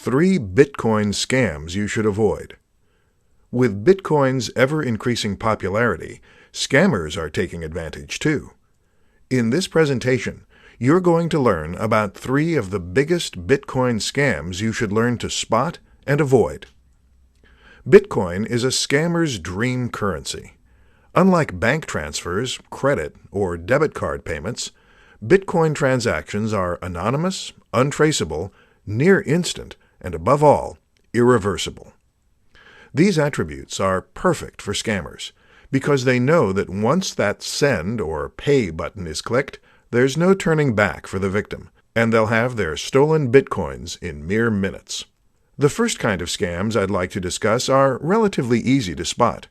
3 Bitcoin scams you should avoid. With Bitcoin's ever-increasing popularity, scammers are taking advantage too. In this presentation, you're going to learn about 3 of the biggest Bitcoin scams you should learn to spot and avoid. Bitcoin is a scammer's dream currency. Unlike bank transfers, credit, or debit card payments, Bitcoin transactions are anonymous, untraceable, near instant, and above all, irreversible. These attributes are perfect for scammers because they know that once that send or pay button is clicked, there's no turning back for the victim, and they'll have their stolen bitcoins in mere minutes. The first kind of scams I'd like to discuss are relatively easy to spot.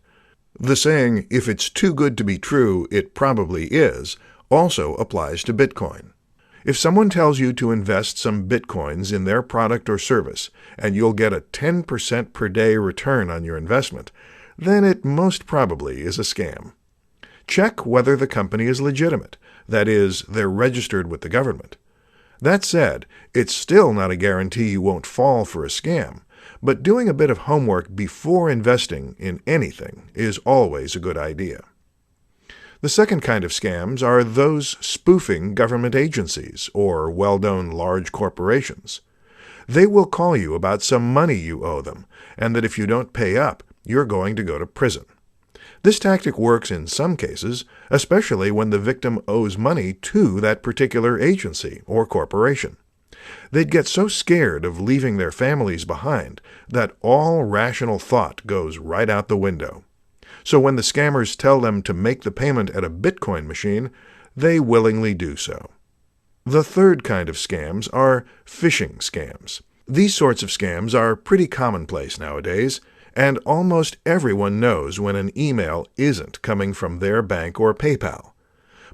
The saying, "If it's too good to be true, it probably is," also applies to Bitcoin. If someone tells you to invest some Bitcoins in their product or service and you'll get a 10% per day return on your investment, then it most probably is a scam. Check whether the company is legitimate, that is, they're registered with the government. That said, it's still not a guarantee you won't fall for a scam, but doing a bit of homework before investing in anything is always a good idea. The second kind of scams are those spoofing government agencies or well-known large corporations. They will call you about some money you owe them, and that if you don't pay up, you're going to go to prison. This tactic works in some cases, especially when the victim owes money to that particular agency or corporation. They'd get so scared of leaving their families behind that all rational thought goes right out the window. So when the scammers tell them to make the payment at a Bitcoin machine, they willingly do so. The third kind of scams are phishing scams. These sorts of scams are pretty commonplace nowadays, and almost everyone knows when an email isn't coming from their bank or PayPal.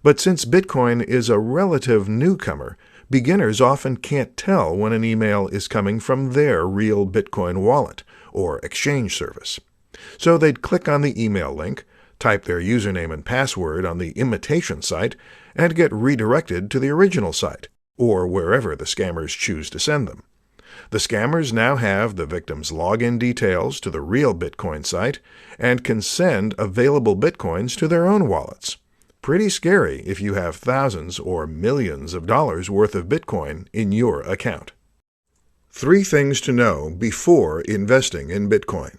But since Bitcoin is a relative newcomer, beginners often can't tell when an email is coming from their real Bitcoin wallet or exchange service. So they'd click on the email link, type their username and password on the imitation site, and get redirected to the original site, or wherever the scammers choose to send them. The scammers now have the victim's login details to the real Bitcoin site and can send available Bitcoins to their own wallets. Pretty scary if you have thousands or millions of dollars worth of Bitcoin in your account. 3 things to know before investing in Bitcoin.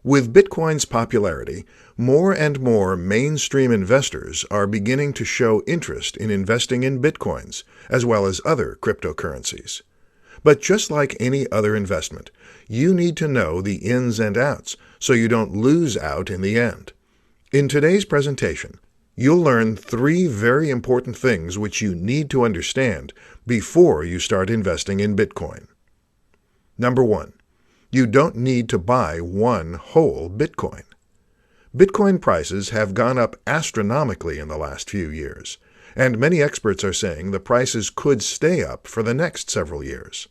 With Bitcoin's popularity, more and more mainstream investors are beginning to show interest in investing in Bitcoins, as well as other cryptocurrencies. But just like any other investment, you need to know the ins and outs so you don't lose out in the end. In today's presentation, you'll learn 3 very important things which you need to understand before you start investing in Bitcoin. Number 1. You don't need to buy one whole Bitcoin. Bitcoin prices have gone up astronomically in the last few years, and many experts are saying the prices could stay up for the next several years.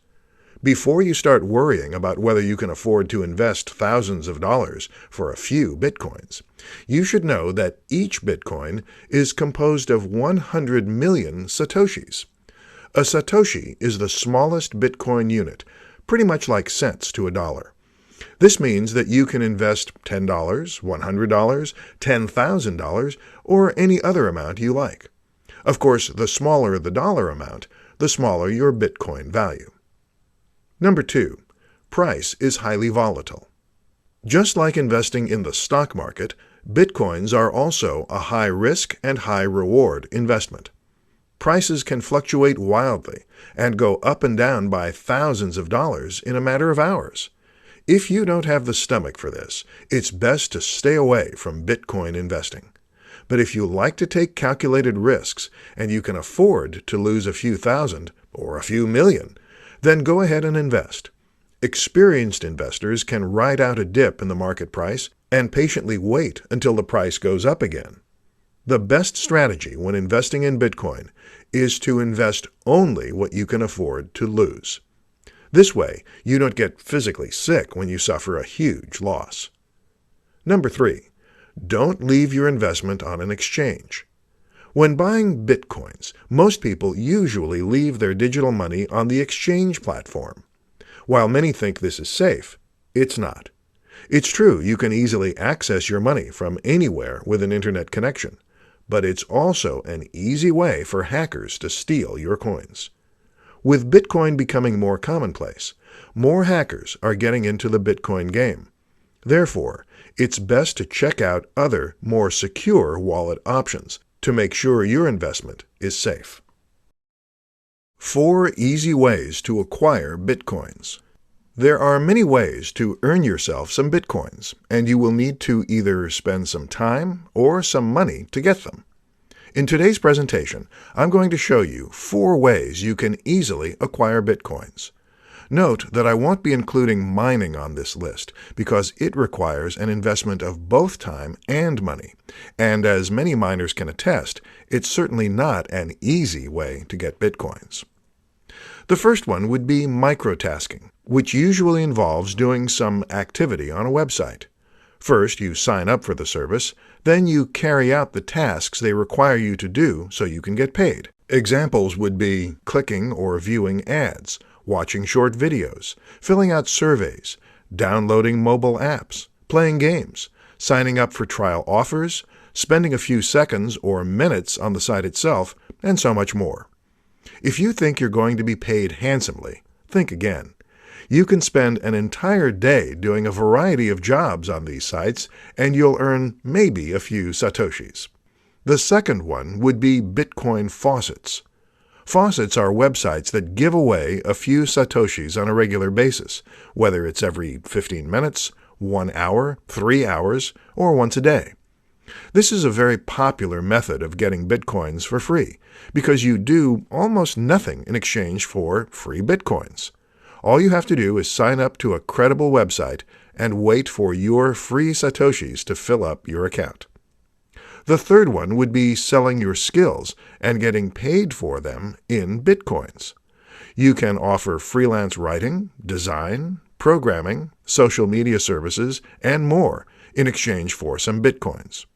Before you start worrying about whether you can afford to invest thousands of dollars for a few Bitcoins, you should know that each Bitcoin is composed of 100 million Satoshis. A Satoshi is the smallest Bitcoin unit, pretty much like cents to a dollar. This means that you can invest $10, $100, $10,000, or any other amount you like. Of course, the smaller the dollar amount, the smaller your Bitcoin value. Number 2. Price is highly volatile. Just like investing in the stock market, Bitcoins are also a high-risk and high-reward investment. Prices can fluctuate wildly and go up and down by thousands of dollars in a matter of hours. If you don't have the stomach for this, it's best to stay away from Bitcoin investing. But if you like to take calculated risks and you can afford to lose a few thousand or a few million, then go ahead and invest. Experienced investors can ride out a dip in the market price and patiently wait until the price goes up again. The best strategy when investing in Bitcoin is to invest only what you can afford to lose. This way, you don't get physically sick when you suffer a huge loss. Number 3. Don't leave your investment on an exchange. When buying Bitcoins, most people usually leave their digital money on the exchange platform. While many think this is safe, it's not. It's true you can easily access your money from anywhere with an internet connection, but it's also an easy way for hackers to steal your coins. With Bitcoin becoming more commonplace, more hackers are getting into the Bitcoin game. Therefore, it's best to check out other, more secure wallet options to make sure your investment is safe. 4 easy ways to acquire Bitcoins. There are many ways to earn yourself some Bitcoins, and you will need to either spend some time or some money to get them. In today's presentation, I'm going to show you 4 ways you can easily acquire Bitcoins. Note that I won't be including mining on this list because it requires an investment of both time and money, and as many miners can attest, it's certainly not an easy way to get Bitcoins. The first one would be microtasking, which usually involves doing some activity on a website. First, you sign up for the service, then you carry out the tasks they require you to do so you can get paid. Examples would be clicking or viewing ads, watching short videos, filling out surveys, downloading mobile apps, playing games, signing up for trial offers, spending a few seconds or minutes on the site itself, and so much more. If you think you're going to be paid handsomely, think again. You can spend an entire day doing a variety of jobs on these sites, and you'll earn maybe a few satoshis. The second one would be Bitcoin faucets. Faucets are websites that give away a few satoshis on a regular basis, whether it's every 15 minutes, 1 hour, 3 hours, or once a day. This is a very popular method of getting Bitcoins for free, because you do almost nothing in exchange for free Bitcoins. All you have to do is sign up to a credible website and wait for your free satoshis to fill up your account. The third one would be selling your skills and getting paid for them in Bitcoins. You can offer freelance writing, design, programming, social media services, and more in exchange for some Bitcoins.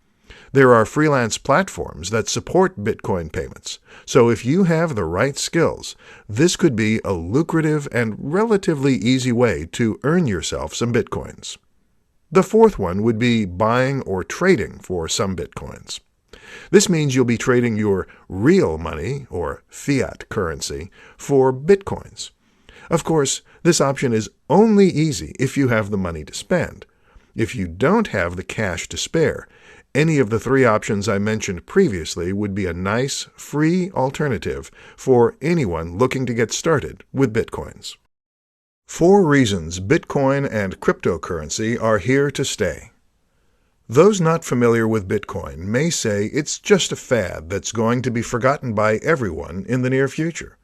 There are freelance platforms that support Bitcoin payments, so if you have the right skills, this could be a lucrative and relatively easy way to earn yourself some Bitcoins. The fourth one would be buying or trading for some Bitcoins. This means you'll be trading your real money, or fiat currency, for Bitcoins. Of course, this option is only easy if you have the money to spend. If you don't have the cash to spare, any of the 3 options I mentioned previously would be a nice, free alternative for anyone looking to get started with Bitcoins. 4 reasons Bitcoin and cryptocurrency are here to stay. Those not familiar with Bitcoin may say it's just a fad that's going to be forgotten by everyone in the near future.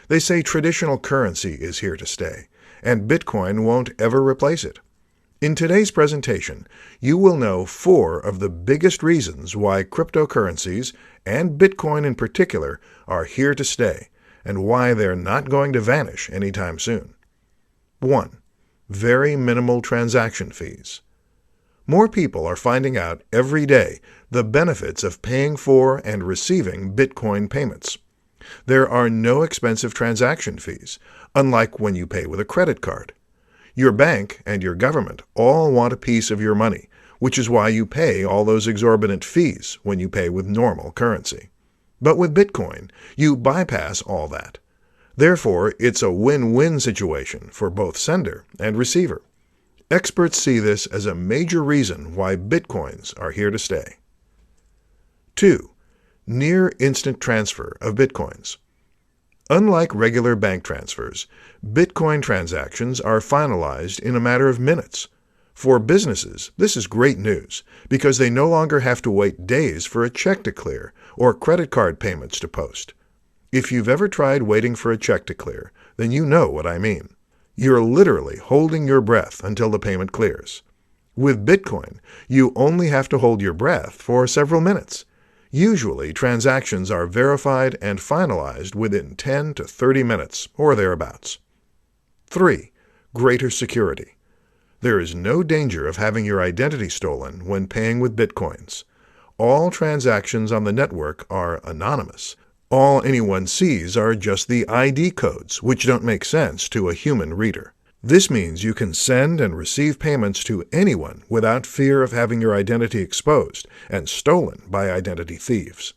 They say traditional currency is here to stay, and Bitcoin won't ever replace it. In today's presentation, you will know 4 of the biggest reasons why cryptocurrencies, and Bitcoin in particular, are here to stay, and why they're not going to vanish anytime soon. 1. Very minimal transaction fees. More people are finding out every day the benefits of paying for and receiving Bitcoin payments. There are no expensive transaction fees, unlike when you pay with a credit card. Your bank and your government all want a piece of your money, which is why you pay all those exorbitant fees when you pay with normal currency. But with Bitcoin, you bypass all that. Therefore, it's a win-win situation for both sender and receiver. Experts see this as a major reason why Bitcoins are here to stay. 2. Near instant transfer of Bitcoins. Unlike regular bank transfers, Bitcoin transactions are finalized in a matter of minutes. For businesses, this is great news because they no longer have to wait days for a check to clear or credit card payments to post. If you've ever tried waiting for a check to clear, then you know what I mean. You're literally holding your breath until the payment clears. With Bitcoin, you only have to hold your breath for several minutes. Usually, transactions are verified and finalized within 10 to 30 minutes or thereabouts. 3. Greater security. There is no danger of having your identity stolen when paying with Bitcoins. All transactions on the network are anonymous. All anyone sees are just the ID codes, which don't make sense to a human reader. This means you can send and receive payments to anyone without fear of having your identity exposed and stolen by identity thieves.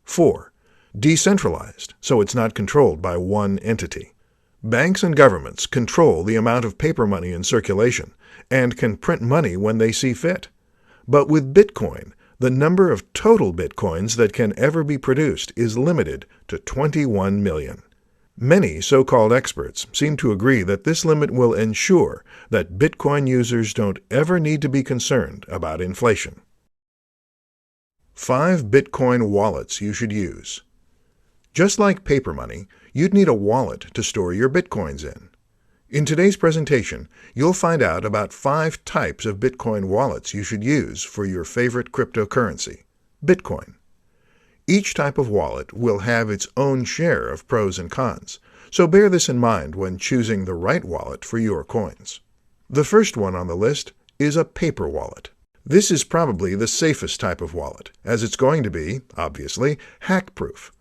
4. Decentralized, so it's not controlled by one entity. Banks and governments control the amount of paper money in circulation and can print money when they see fit. But with Bitcoin, the number of total Bitcoins that can ever be produced is limited to 21 million. Many so-called experts seem to agree that this limit will ensure that Bitcoin users don't ever need to be concerned about inflation. 5 Bitcoin wallets you should use. Just like paper money, you'd need a wallet to store your Bitcoins in. In today's presentation, you'll find out about 5 types of Bitcoin wallets you should use for your favorite cryptocurrency, Bitcoin. Each type of wallet will have its own share of pros and cons, so bear this in mind when choosing the right wallet for your coins. The first one on the list is a paper wallet. This is probably the safest type of wallet, as it's going to be, obviously, hack-proof.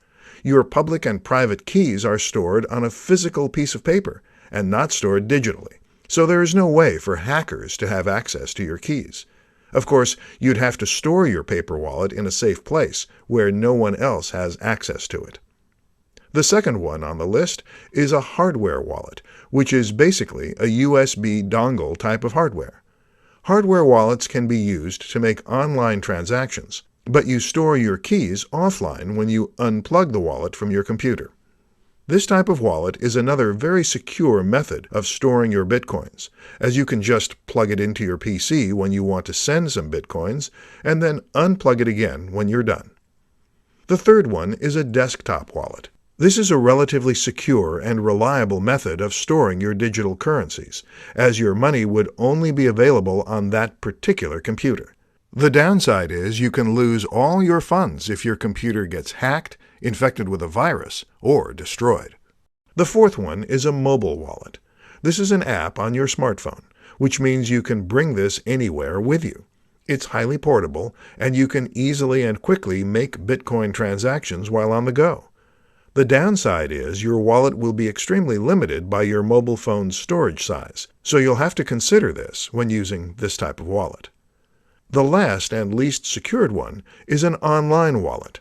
Your public and private keys are stored on a physical piece of paper and not stored digitally, so there is no way for hackers to have access to your keys. Of course, you'd have to store your paper wallet in a safe place where no one else has access to it. The second one on the list is a hardware wallet, which is basically a USB dongle type of hardware. Hardware wallets can be used to make online transactions, but you store your keys offline when you unplug the wallet from your computer. This type of wallet is another very secure method of storing your Bitcoins, as you can just plug it into your PC when you want to send some Bitcoins and then unplug it again when you're done. The third one is a desktop wallet. This is a relatively secure and reliable method of storing your digital currencies, as your money would only be available on that particular computer. The downside is you can lose all your funds if your computer gets hacked, infected with a virus, or destroyed. The fourth one is a mobile wallet. This is an app on your smartphone, which means you can bring this anywhere with you. It's highly portable, and you can easily and quickly make Bitcoin transactions while on the go. The downside is your wallet will be extremely limited by your mobile phone's storage size, so you'll have to consider this when using this type of wallet. The last and least secured one is an online wallet.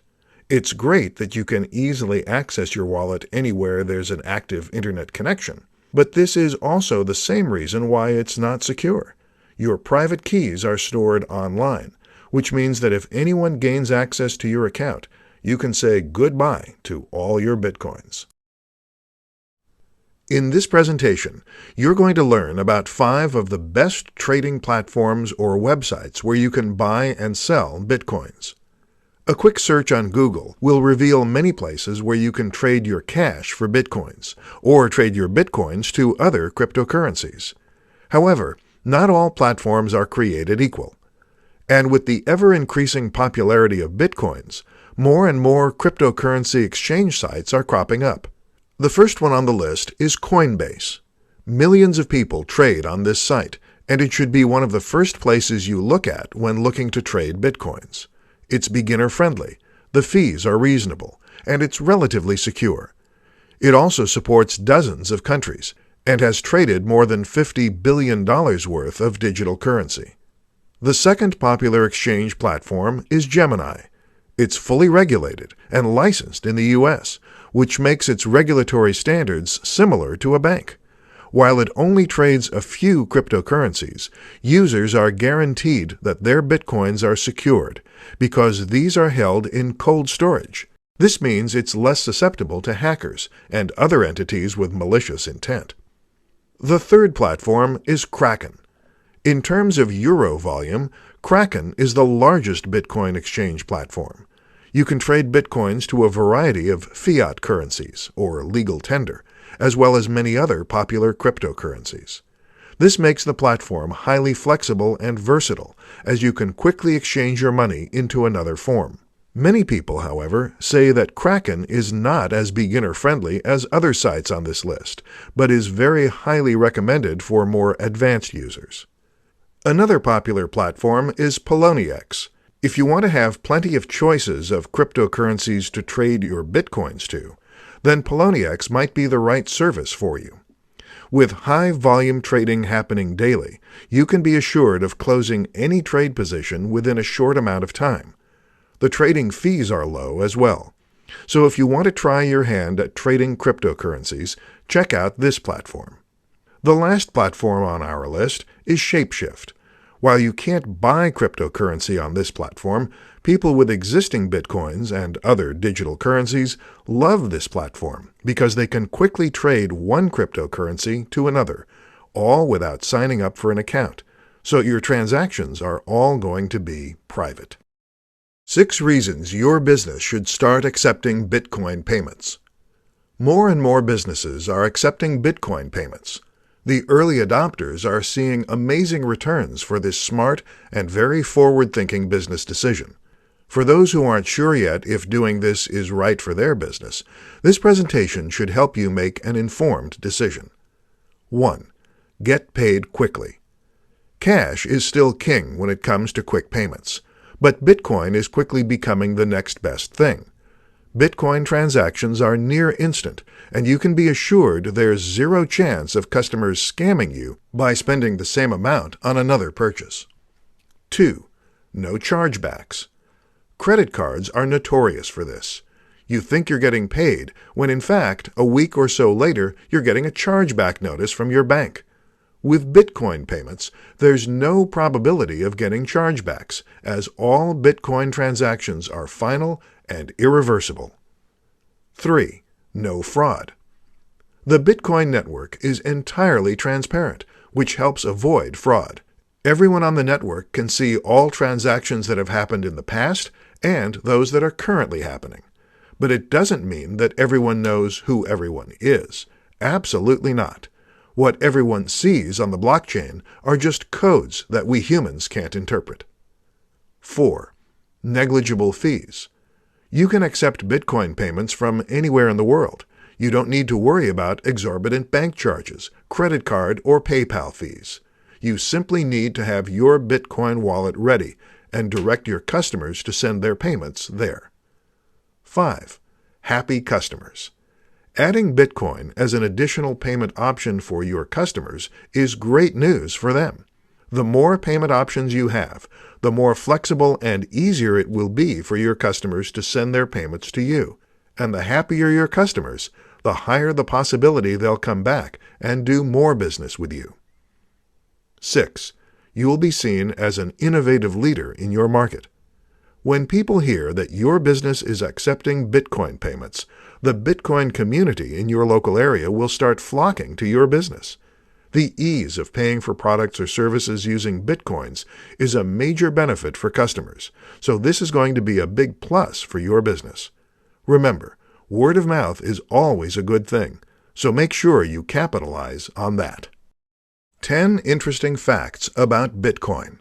It's great that you can easily access your wallet anywhere there's an active internet connection, but this is also the same reason why it's not secure. Your private keys are stored online, which means that if anyone gains access to your account, you can say goodbye to all your Bitcoins. In this presentation, you're going to learn about 5 of the best trading platforms or websites where you can buy and sell Bitcoins. A quick search on Google will reveal many places where you can trade your cash for Bitcoins, or trade your Bitcoins to other cryptocurrencies. However, not all platforms are created equal. And with the ever-increasing popularity of Bitcoins, more and more cryptocurrency exchange sites are cropping up. The first one on the list is Coinbase. Millions of people trade on this site, and it should be one of the first places you look at when looking to trade Bitcoins. It's beginner-friendly, the fees are reasonable, and it's relatively secure. It also supports dozens of countries, and has traded more than $50 billion worth of digital currency. The second popular exchange platform is Gemini. It's fully regulated and licensed in the U.S., which makes its regulatory standards similar to a bank. While it only trades a few cryptocurrencies, users are guaranteed that their Bitcoins are secured because these are held in cold storage. This means it's less susceptible to hackers and other entities with malicious intent. The third platform is Kraken. In terms of euro volume, Kraken is the largest Bitcoin exchange platform. You can trade Bitcoins to a variety of fiat currencies, or legal tender, as well as many other popular cryptocurrencies. This makes the platform highly flexible and versatile, as you can quickly exchange your money into another form. Many people, however, say that Kraken is not as beginner-friendly as other sites on this list, but is very highly recommended for more advanced users. Another popular platform is Poloniex. If you want to have plenty of choices of cryptocurrencies to trade your Bitcoins to, then Poloniex might be the right service for you. With high-volume trading happening daily, you can be assured of closing any trade position within a short amount of time. The trading fees are low as well. So if you want to try your hand at trading cryptocurrencies, check out this platform. The last platform on our list is Shapeshift. While you can't buy cryptocurrency on this platform, people with existing bitcoins and other digital currencies love this platform because they can quickly trade one cryptocurrency to another, all without signing up for an account. So your transactions are all going to be private. 6 reasons your business should start accepting Bitcoin payments. More and more businesses are accepting Bitcoin payments. The early adopters are seeing amazing returns for this smart and very forward-thinking business decision. For those who aren't sure yet if doing this is right for their business, this presentation should help you make an informed decision. 1. Get paid quickly. Cash is still king when it comes to quick payments, but Bitcoin is quickly becoming the next best thing. Bitcoin transactions are near instant, and you can be assured there's zero chance of customers scamming you by spending the same amount on another purchase. 2. No chargebacks. Credit cards are notorious for this. You think you're getting paid, when in fact, a week or so later, you're getting a chargeback notice from your bank. With Bitcoin payments, there's no probability of getting chargebacks, as all Bitcoin transactions are final and irreversible. 3. No fraud. The Bitcoin network is entirely transparent, which helps avoid fraud. Everyone on the network can see all transactions that have happened in the past and those that are currently happening. But it doesn't mean that everyone knows who everyone is. Absolutely not. What everyone sees on the blockchain are just codes that we humans can't interpret. 4. Negligible fees. You can accept Bitcoin payments from anywhere in the world. You don't need to worry about exorbitant bank charges, credit card, or PayPal fees. You simply need to have your Bitcoin wallet ready and direct your customers to send their payments there. 5. Happy customers. Adding Bitcoin as an additional payment option for your customers is great news for them. The more payment options you have, the more flexible and easier it will be for your customers to send their payments to you. And the happier your customers, the higher the possibility they'll come back and do more business with you. 6. You will be seen as an innovative leader in your market. When people hear that your business is accepting Bitcoin payments, the Bitcoin community in your local area will start flocking to your business. The ease of paying for products or services using Bitcoins is a major benefit for customers, so this is going to be a big plus for your business. Remember, word of mouth is always a good thing, so make sure you capitalize on that. 10 interesting facts about Bitcoin.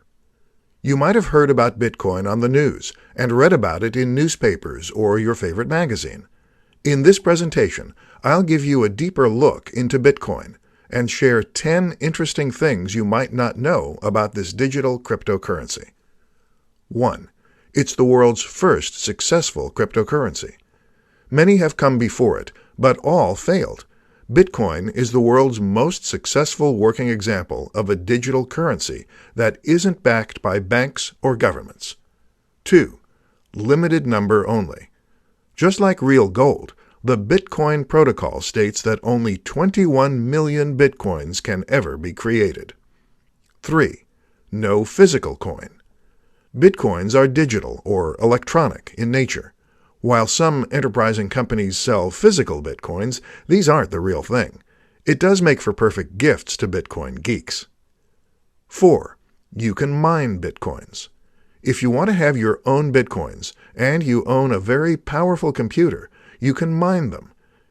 You might have heard about Bitcoin on the news and read about it in newspapers or your favorite magazine. In this presentation, I'll give you a deeper look into Bitcoin and share 10 interesting things you might not know about this digital cryptocurrency. 1. It's the world's first successful cryptocurrency. Many have come before it, but all failed. Bitcoin is the world's most successful working example of a digital currency that isn't backed by banks or governments. 2. Limited number only. Just like real gold, the Bitcoin protocol states that only 21 million Bitcoins can ever be created. 3. No physical coin. Bitcoins are digital or electronic in nature. While some enterprising companies sell physical Bitcoins, these aren't the real thing. It does make for perfect gifts to Bitcoin geeks. 4. You can mine Bitcoins. If you want to have your own Bitcoins, and you own a very powerful computer, you can mine them.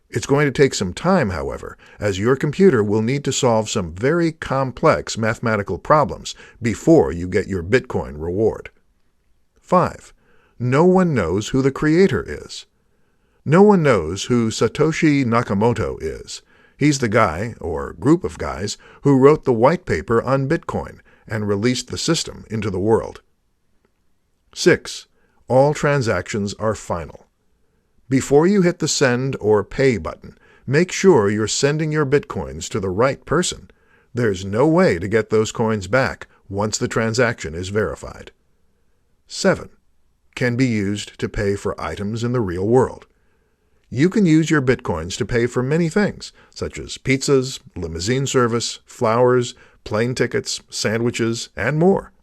It's going to take some time, however, as your computer will need to solve some very complex mathematical problems before you get your Bitcoin reward. 5. No one knows who the creator is. No one knows who Satoshi Nakamoto is. He's the guy, or group of guys, who wrote the white paper on Bitcoin and released the system into the world. 6. All transactions are final. Before you hit the send or pay button, make sure you're sending your Bitcoins to the right person. There's no way to get those coins back once the transaction is verified. 7. Can be used to pay for items in the real world. You can use your Bitcoins to pay for many things, such as pizzas, limousine service, flowers, plane tickets, sandwiches, and more.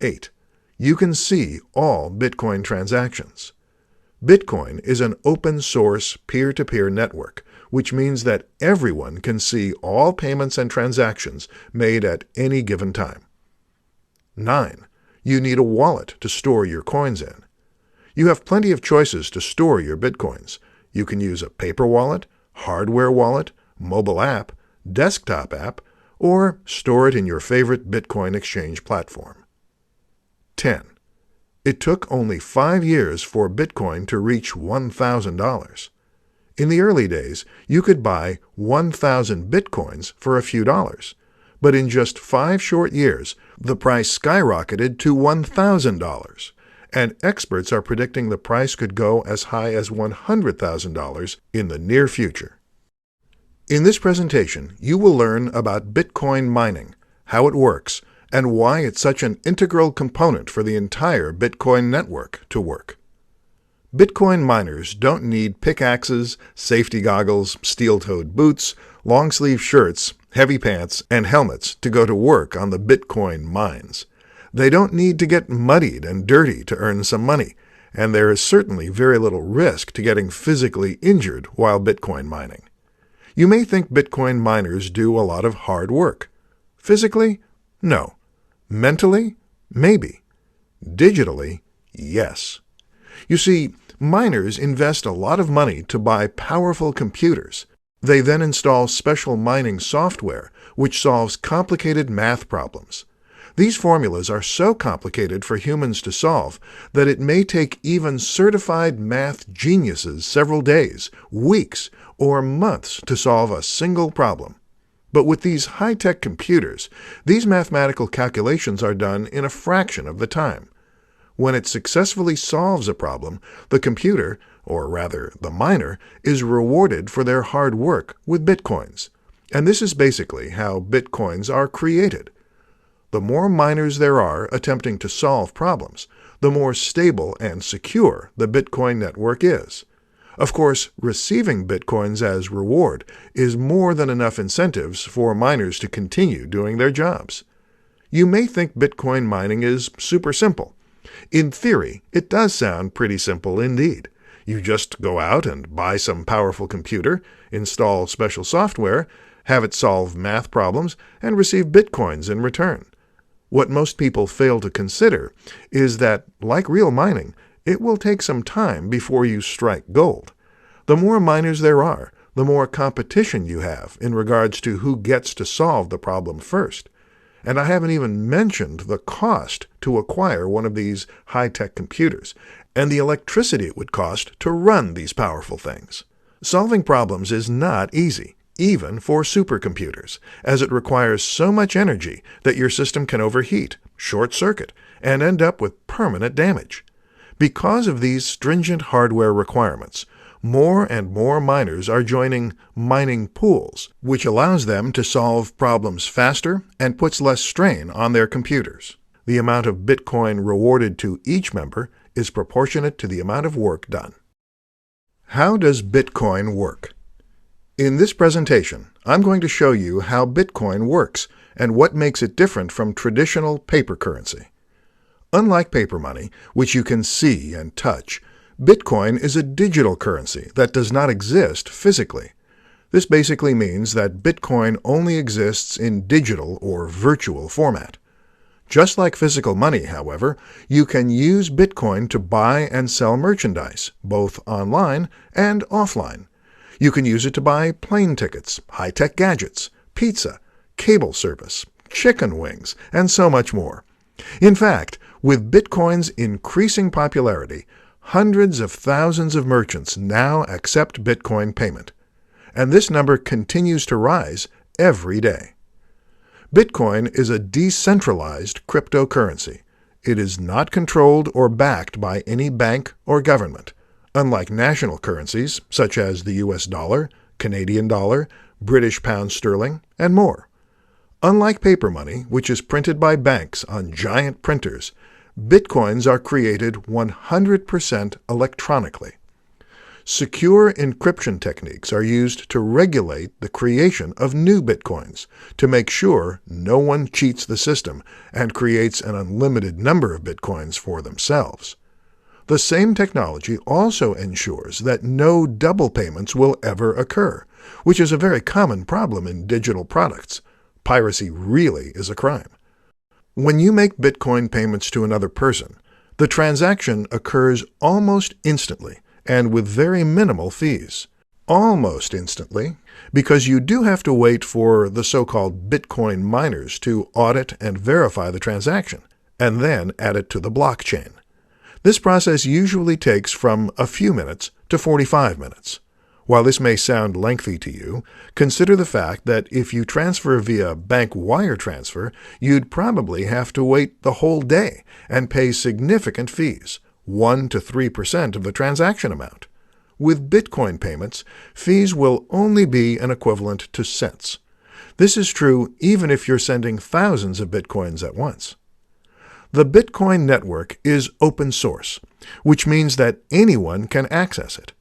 8. You can see all Bitcoin transactions. Bitcoin is an open-source peer-to-peer network, which means that everyone can see all payments and transactions made at any given time. 9. You need a wallet to store your coins in. You have plenty of choices to store your Bitcoins. You can use a paper wallet, hardware wallet, mobile app, desktop app, or store it in your favorite Bitcoin exchange platform. 10. It took only 5 years for Bitcoin to reach $1,000. In the early days, you could buy 1,000 Bitcoins for a few dollars. But in just 5 short years, the price skyrocketed to $1,000, and experts are predicting the price could go as high as $100,000 in the near future. In this presentation, you will learn about Bitcoin mining, how it works, and why it's such an integral component for the entire Bitcoin network to work. Bitcoin miners don't need pickaxes, safety goggles, steel-toed boots, long-sleeve shirts, heavy pants, and helmets to go to work on the Bitcoin mines. They don't need to get muddied and dirty to earn some money, and there is certainly very little risk to getting physically injured while Bitcoin mining. You may think Bitcoin miners do a lot of hard work. Physically? No. Mentally? Maybe. Digitally? Yes. You see, miners invest a lot of money to buy powerful computers. They then install special mining software, which solves complicated math problems. These formulas are so complicated for humans to solve that it may take even certified math geniuses several days, weeks, or months to solve a single problem. But with these high-tech computers, these mathematical calculations are done in a fraction of the time. When it successfully solves a problem, the computer, or rather the miner, is rewarded for their hard work with Bitcoins. And this is basically how Bitcoins are created. The more miners there are attempting to solve problems, the more stable and secure the Bitcoin network is. Of course, receiving Bitcoins as reward is more than enough incentives for miners to continue doing their jobs. You may think Bitcoin mining is super simple. In theory, it does sound pretty simple indeed. You just go out and buy some powerful computer, install special software, have it solve math problems, and receive Bitcoins in return. What most people fail to consider is that, like real mining, it will take some time before you strike gold. The more miners there are, the more competition you have in regards to who gets to solve the problem first. And I haven't even mentioned the cost to acquire one of these high-tech computers, and the electricity it would cost to run these powerful things. Solving problems is not easy, even for supercomputers, as it requires so much energy that your system can overheat, short-circuit, and end up with permanent damage. Because of these stringent hardware requirements, more and more miners are joining mining pools, which allows them to solve problems faster and puts less strain on their computers. The amount of Bitcoin rewarded to each member is proportionate to the amount of work done. How does Bitcoin work? In this presentation, I'm going to show you how Bitcoin works and what makes it different from traditional paper currency. Unlike paper money, which you can see and touch, Bitcoin is a digital currency that does not exist physically. This basically means that Bitcoin only exists in digital or virtual format. Just like physical money, however, you can use Bitcoin to buy and sell merchandise, both online and offline. You can use it to buy plane tickets, high-tech gadgets, pizza, cable service, chicken wings, and so much more. In fact, with Bitcoin's increasing popularity, hundreds of thousands of merchants now accept Bitcoin payment, and this number continues to rise every day. Bitcoin is a decentralized cryptocurrency. It is not controlled or backed by any bank or government. Unlike national currencies, such as the US dollar, Canadian dollar, British pound sterling, and more. Unlike paper money, which is printed by banks on giant printers, Bitcoins are created 100% electronically. Secure encryption techniques are used to regulate the creation of new Bitcoins to make sure no one cheats the system and creates an unlimited number of Bitcoins for themselves. The same technology also ensures that no double payments will ever occur, which is a very common problem in digital products. Piracy really is a crime. When you make Bitcoin payments to another person, the transaction occurs almost instantly and with very minimal fees. Almost instantly, because you do have to wait for the so-called Bitcoin miners to audit and verify the transaction, and then add it to the blockchain. This process usually takes from a few minutes to 45 minutes. While this may sound lengthy to you, consider the fact that if you transfer via bank wire transfer, you'd probably have to wait the whole day and pay significant fees, 1 to 3% of the transaction amount. With Bitcoin payments, fees will only be an equivalent to cents. This is true even if you're sending thousands of Bitcoins at once. The Bitcoin network is open source, which means that anyone can access it.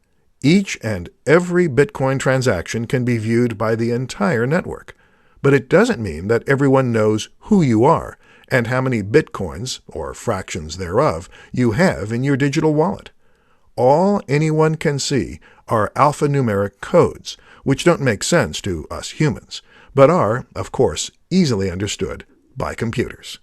Each and every Bitcoin transaction can be viewed by the entire network, but it doesn't mean that everyone knows who you are and how many Bitcoins, or fractions thereof, you have in your digital wallet. All anyone can see are alphanumeric codes, which don't make sense to us humans, but are, of course, easily understood by computers.